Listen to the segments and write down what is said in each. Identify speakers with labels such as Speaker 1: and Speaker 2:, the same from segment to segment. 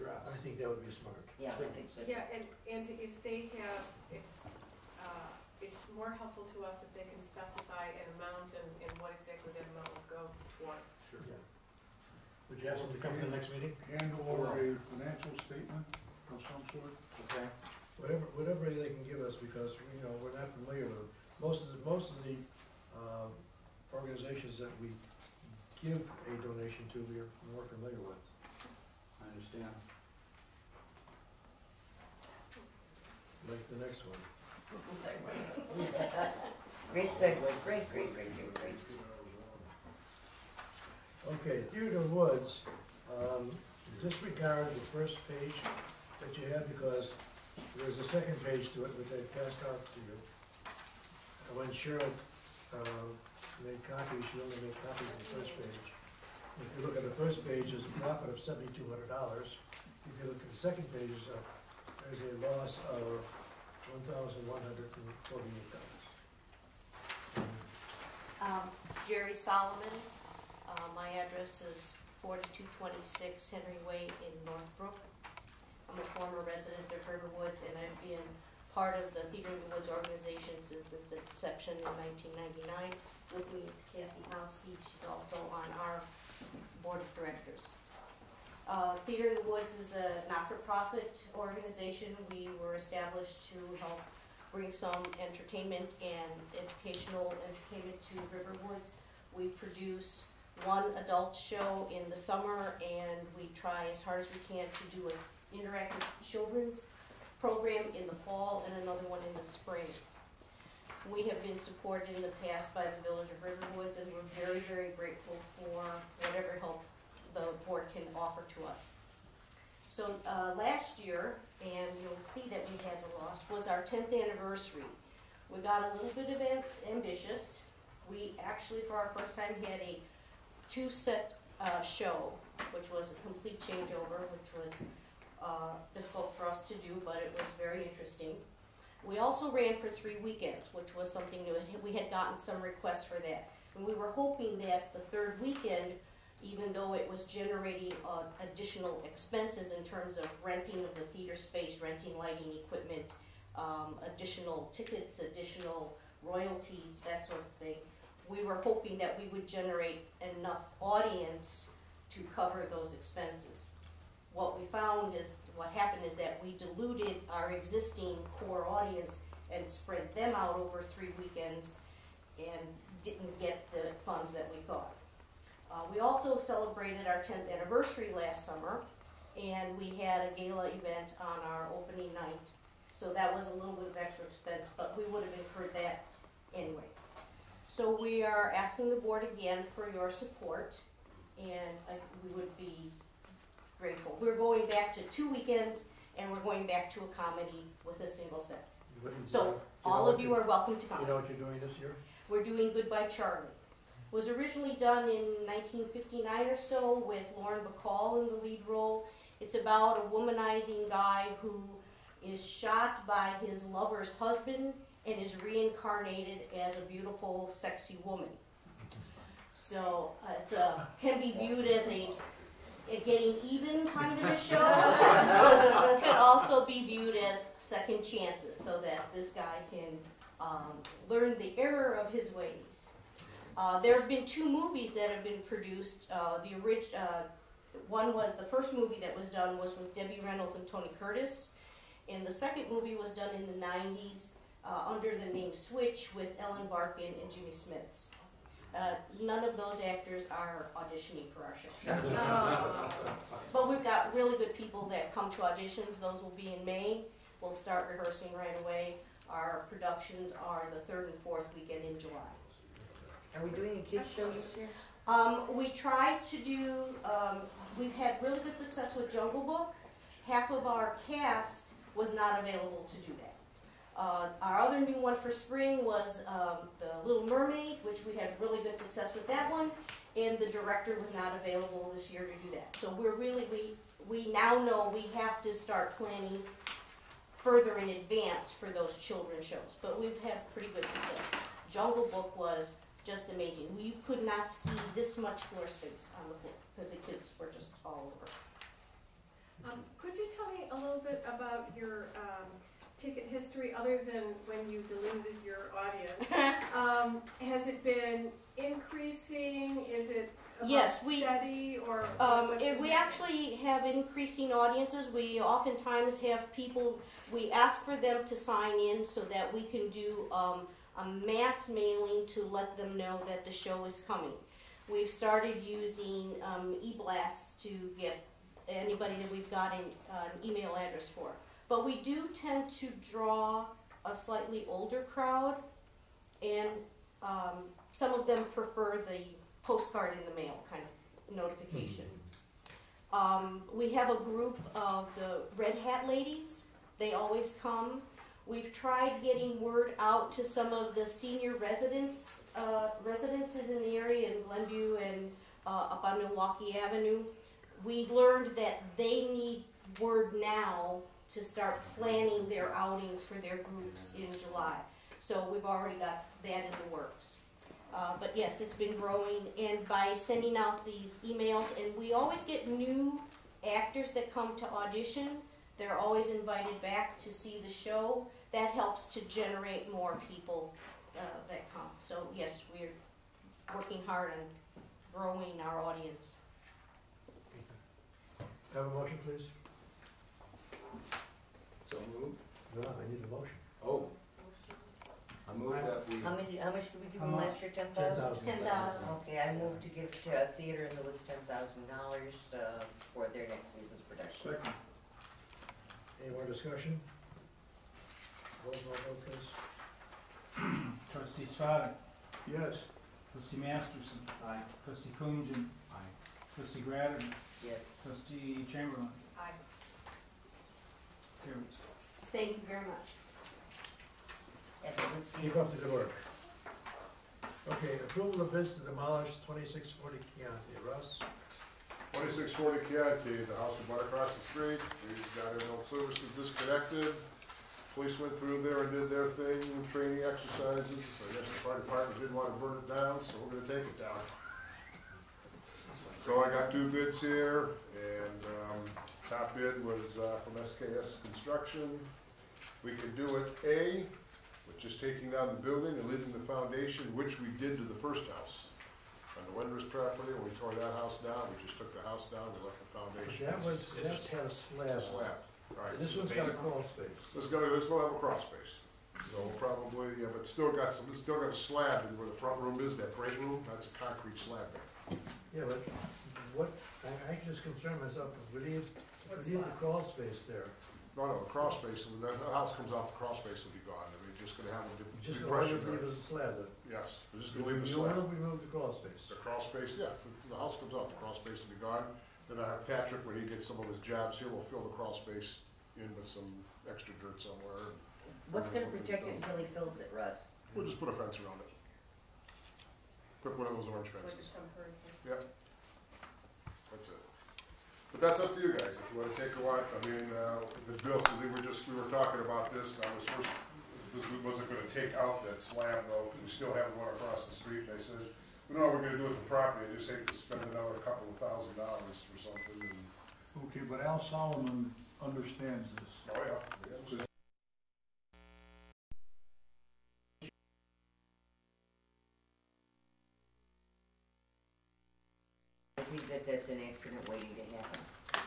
Speaker 1: address.
Speaker 2: I think that would be smart.
Speaker 3: Yeah, I think so.
Speaker 4: Yeah, and if they have, if, it's more helpful to us if they can specify an amount and what exactly that amount will go toward.
Speaker 1: Sure.
Speaker 2: Yeah. Would you ask them to come to the next meeting?
Speaker 5: And/or a financial statement of some sort.
Speaker 1: Okay.
Speaker 2: Whatever they can give us, because you know we're not familiar with them. Most of the organizations that we give a donation to, we are more familiar with.
Speaker 1: I understand.
Speaker 2: Like the next one.
Speaker 3: Great segue, great.
Speaker 2: Okay, Theodore Woods, disregard the first page that you have because there's a second page to it which I passed out to you. When Cheryl made copies, she only made copies of the first page. If you look at the first page, there's a profit of $7,200. If you look at the second page, there's a loss of $1,148.
Speaker 6: Jerry Solomon. My address is 4226 Henry Way in Northbrook. I'm a former resident of Riverwoods, and I've been part of the Theater in the Woods organization since its inception in 1999. With me is Kathy Howski. She's also on our board of directors. Theater in the Woods is a not-for-profit organization. We were established to help bring some entertainment and educational entertainment to Riverwoods. We produce one adult show in the summer, and we try as hard as we can to do an interactive children's program in the fall and another one in the spring. We have been supported in the past by the Village of Riverwoods, and we're very, very grateful for whatever help the board can offer to us. So last year, and you'll see that we had the loss, was our 10th anniversary. We got a little bit of ambitious. We actually, for our first time, had a two-set show, which was a complete changeover, which was difficult for us to do, but it was very interesting. We also ran for 3 weekends, which was something new. We had gotten some requests for that. And we were hoping that the third weekend, even though it was generating additional expenses in terms of renting of the theater space, renting lighting equipment, additional tickets, additional royalties, that sort of thing, we were hoping that we would generate enough audience to cover those expenses. What we found is, what happened is that we diluted our existing core audience and spread them out over 3 weekends and didn't get the funds that we thought. We also celebrated our 10th anniversary last summer, and we had a gala event on our opening night. So that was a little bit of extra expense, but we would have incurred that anyway. So we are asking the board again for your support, and we would be grateful. We're going back to 2 weekends, and we're going back to a comedy with a single set. So all of you are welcome to come.
Speaker 2: You know what you're doing this year?
Speaker 6: We're doing Goodbye Charlie. It was originally done in 1959 or so with Lauren Bacall in the lead role. It's about a womanizing guy who is shot by his lover's husband and is reincarnated as a beautiful, sexy woman. So it's can be viewed as a getting even kind of a show. It could also be viewed as second chances, so that this guy can learn the error of his ways. There have been 2 movies that have been produced. One was, the first movie that was done was with Debbie Reynolds and Tony Curtis, and the second movie was done in the 90s under the name Switch with Ellen Barkin and Jimmy Smits. None of those actors are auditioning for our show. But we've got really good people that come to auditions. Those will be in May. We'll start rehearsing right away. Our productions are the 3rd and 4th weekend in July.
Speaker 3: Are we doing a kids show this year?
Speaker 6: We tried to do, we've had really good success with Jungle Book. Half of our cast was not available to do that. Our other new one for spring was The Little Mermaid, which we had really good success with that one, and the director was not available this year to do that. So we're really, we now know we have to start planning further in advance for those children's shows, but we've had pretty good success. Jungle Book was just amazing. You could not see this much floor space on the floor because the kids were just all over.
Speaker 4: Could you tell me a little bit about your ticket history, other than when you deluded your audience? Has it been increasing? Is it about
Speaker 6: Yes, we-
Speaker 4: steady, or?
Speaker 6: We actually have increasing audiences. We oftentimes have people, we ask for them to sign in so that we can do a mass mailing to let them know that the show is coming. We've started using e-blasts to get anybody that we've got an email address for. But we do tend to draw a slightly older crowd, and some of them prefer the postcard in the mail kind of notification. We have a group of the Red Hat ladies. They always come. We've tried getting word out to some of the senior residences in the area in Glenview and up on Milwaukee Avenue. We learned that they need word now to start planning their outings for their groups in July. So we've already got that in the works. But yes, it's been growing, and by sending out these emails, and we always get new actors that come to audition. They're always invited back to see the show. That helps to generate more people that come. So yes, we're working hard on growing our audience.
Speaker 2: Have a motion, please?
Speaker 1: So moved.
Speaker 2: No, I need a motion.
Speaker 1: Oh, I move that we,
Speaker 3: How much did we give them last year, 10,000?
Speaker 6: 10,000.
Speaker 3: Okay, I move to give Theater in the Woods $10,000 for their next season's production.
Speaker 5: Second.
Speaker 2: Any more discussion? Roll call vote, please.
Speaker 7: Trustee Swadek.
Speaker 5: Yes.
Speaker 7: Trustee Masterson.
Speaker 1: aye.
Speaker 7: Trustee Kunjan.
Speaker 1: Aye.
Speaker 7: Trustee Grattan.
Speaker 3: Yes.
Speaker 7: Trustee Chamberlain.
Speaker 4: Aye.
Speaker 7: Carries.
Speaker 6: Thank you very much.
Speaker 3: Have a good
Speaker 2: Keep
Speaker 3: season.
Speaker 2: up the good work. Okay, approval of bids to demolish 2640 Chianti. Russ?
Speaker 8: 2640 Chianti, the house we bought across the street, we got our old services disconnected. Police went through there and did their thing, training exercises. I guess the fire department didn't want to burn it down, so we're gonna take it down. So I got 2 bids here, and top bid was from SKS Construction. We could do it A, with just taking down the building and leaving the foundation, which we did to the first house. On the Wenders property, when we tore that house down, we just took the house down, we left the foundation.
Speaker 2: That had a
Speaker 8: It's
Speaker 2: slab.
Speaker 8: a slab. Right.
Speaker 2: This one's got a crawl space.
Speaker 8: This will have a crawl space. So we'll probably, yeah, but still got some, it's still got a slab in where the front room is, that great room, that's a concrete slab there.
Speaker 2: Yeah, but what, I just concern myself, if we leave the crawl space there,
Speaker 8: No, the crawl space, when the house comes off, the crawl space will be gone, and we're just gonna have a
Speaker 2: just the one
Speaker 8: depression
Speaker 2: that
Speaker 8: there.
Speaker 2: leaves a slab.
Speaker 8: Yes, we're just gonna leave the
Speaker 2: You
Speaker 8: slab.
Speaker 2: will remove the crawl space.
Speaker 8: The crawl space, yeah, if the house comes off, the crawl space will be gone. Then I have Patrick, when he gets some of his jobs here, we'll fill the crawl space in with some extra dirt somewhere.
Speaker 3: What's gonna protect it until he fills it, Russ?
Speaker 8: We'll just put a fence around it. Put one of those orange
Speaker 4: Like
Speaker 8: fences.
Speaker 4: some hurricane.
Speaker 8: Yep. That's it. But that's up to you guys, if you wanna take a watch, I mean, as Bill said, we were talking about this, I was first, we wasn't gonna take out that slab though, we still have one across the street, and I said, we know what we're gonna do with the property, I just hate to spend another couple of $1,000 for something, and,
Speaker 5: Okay, but Al Solomon understands this.
Speaker 8: oh yeah, we understand.
Speaker 3: I think that that's an accident waiting to happen.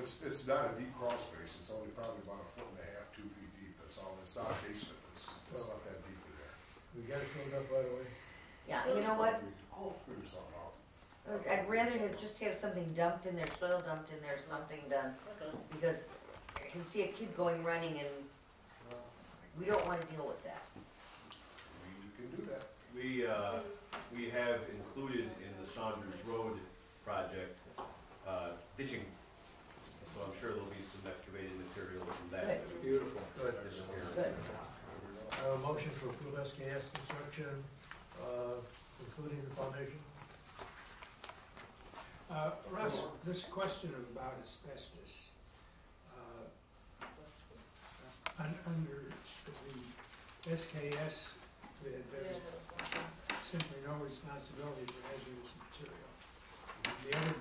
Speaker 8: It's not a deep crawl space, it's only probably about 1.5 2 feet deep, that's all, it's not a basement, it's not that deep in there.
Speaker 2: We got it filled up right away.
Speaker 3: Yeah, you know what?
Speaker 8: I'll figure something out.
Speaker 3: I'd rather just have something dumped in there, soil dumped in there, something done. Because I can see a kid going running and we don't wanna deal with that.
Speaker 8: You can do that.
Speaker 9: We have included in the Saunders Road project, ditching. So I'm sure there'll be some excavated material from that.
Speaker 3: Good.
Speaker 1: Beautiful.
Speaker 2: Good.
Speaker 9: Disappear.
Speaker 3: Good.
Speaker 2: I have a motion to approve SKS Construction, including the foundation.
Speaker 10: Russ, this question about asbestos, under the SKS, there's simply no responsibility for hazardous material. The other